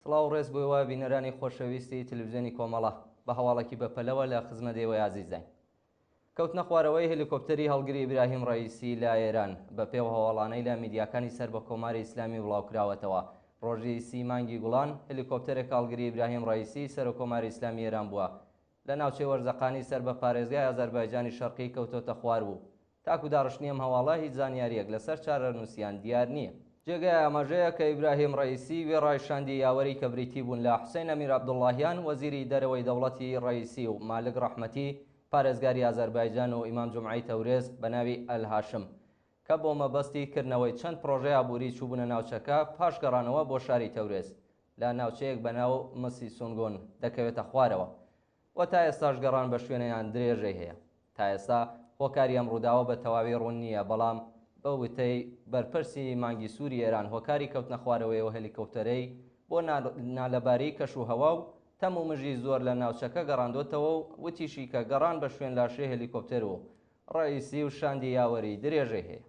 سڵاو ڕێز بۆیەوە بینەرانی خۆشەویستی تەلەڤیزیۆنی کۆمەڵە بە هەواڵێکی بەپەلەوە لە خزمەتێوەی ئازیزەین. کەوتنە خوارەوەی هێلیکۆپتەری هەڵگری ئیبراهیم ڕەئیسی لە ئێران بە پێو هەواڵانەی لە میدیاکانی سەر بە کۆماری ئیسلامی بڵاوکراوەتەوە. ڕۆژی 30 مانگی گوڵان هێلیکۆپتەرێک هەڵگری ئیبراهیم ڕەئیسی سەر کۆماری ئیسلامی ئێران بووە لە ناوچەی وەرزەقانی سەر بە پارێزگای ئازەربایجانی شەرقی کەوتۆتە خوار بوو. تاکو داڕشتنی ئەم هەواڵە هیچ زانیاریەک لەسەر چارەنووسیان دیار نییە. جێگای ئاماژەیە کە ئیبراهیم ڕەئیسی وێ ڕایشاندی یاوەری کە بریتی بوون لە حوسێن ئەمیر عەبدوڵڵاهیان وەزیری دەرەوەی دەوڵەتی ڕەئیسی و مالک ڕەحمەتی پارێزگاری ئازەربایجان و ئیمام جومعەی تەورێز بە ناوی ئەلهاشم کە بۆ مەبەستی کردنەوەی چەند پرۆژەی ئابووری چووبوونە ناوچەکە پاش گەڕانەوە بۆ شاری تەورێز لە ناوچەیەک بەناو مسی سونگۆن دەکەوێتە خوارەوە و تا ئێستاش گەڕان بە شوێنەیان درێژەی هەیە. تا ئێستا هۆکاری ئەم ڕووداوە بە تەواوی ڕوون نییە، بەڵام بە وتەی بەرپرسی مانگی سووری ئێران هۆکاری کەوتنە خوارەوەیەوە هێلیکۆپتەرەی بۆ نالەباری کەش و هەوا و تەم و مژی زۆر لە ناوچەکە گەڕاندۆتەوە و وتیشی کە گەڕان بە شوێن لاشێ هێلیکۆپتەر و ڕەئیسی و شاندی یاوەری درێژەی هەیە.